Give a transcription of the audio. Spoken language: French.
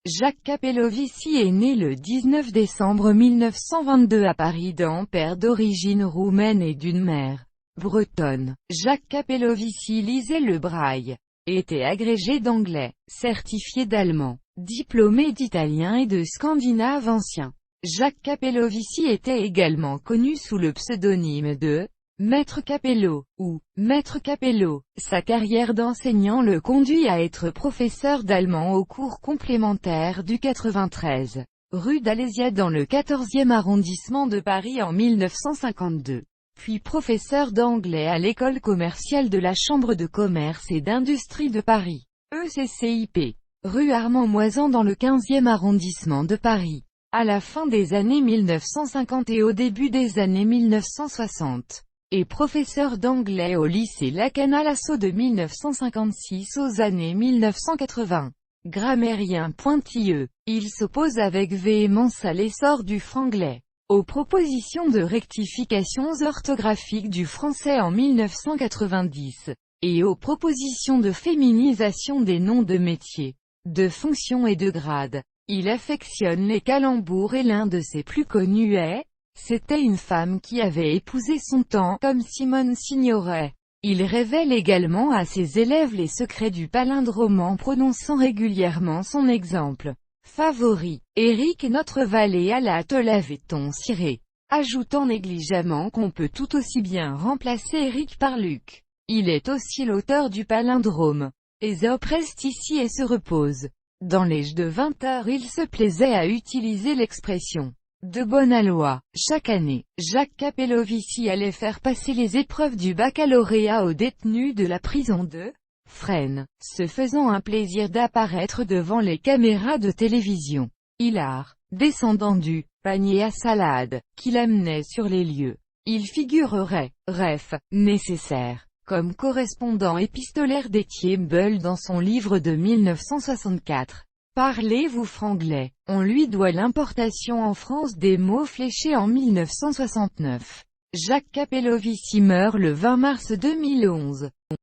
Jacques Capelovici est né le 19 décembre 1922 à Paris d'un père d'origine roumaine et d'une mère bretonne. Jacques Capelovici lisait le braille, était agrégé d'anglais, certifié d'allemand, diplômé d'italien et de scandinave ancien. Jacques Capelovici était également connu sous le pseudonyme de Maître Capello, ou Maître Capello. Sa carrière d'enseignant le conduit à être professeur d'allemand au cours complémentaire du 93, rue d'Alésia dans le 14e arrondissement de Paris en 1952. Puis professeur d'anglais à l'école commerciale de la Chambre de commerce et d'industrie de Paris, ECCIP, rue Armand Moisan dans le 15e arrondissement de Paris. À la fin des années 1950 et au début des années 1960. Et professeur d'anglais au lycée Lacan à l'assaut de 1956 aux années 1980. Grammairien pointilleux, il s'oppose avec véhémence à l'essor du franglais, aux propositions de rectifications orthographiques du français en 1990, et aux propositions de féminisation des noms de métiers, de fonctions et de grades. Il affectionne les calembours et l'un de ses plus connus est C'était une femme qui avait épousé son temps, comme Simone Signoret. Il révèle également à ses élèves les secrets du palindrome en prononçant régulièrement son exemple favori. Éric notre valet à la te l'avait-on ciré, ajoutant négligemment qu'on peut tout aussi bien remplacer Éric par Luc. Il est aussi l'auteur du palindrome. Ésope reste ici et se repose. Dans les jeux de 20 heures il se plaisait à utiliser l'expression de bonne aloi. Chaque année, Jacques Capelovici allait faire passer les épreuves du baccalauréat aux détenus de la prison de Fresnes, se faisant un plaisir d'apparaître devant les caméras de télévision. Hilar, descendant du panier à salade, qu'il amenait sur les lieux. Il figurerait, ref, nécessaire, comme correspondant épistolaire d'Étienne dans son livre de 1964. Parlez-vous franglais? On lui doit l'importation en France des mots fléchés en 1969. Jacques Capelovici meurt le 20 mars 2011.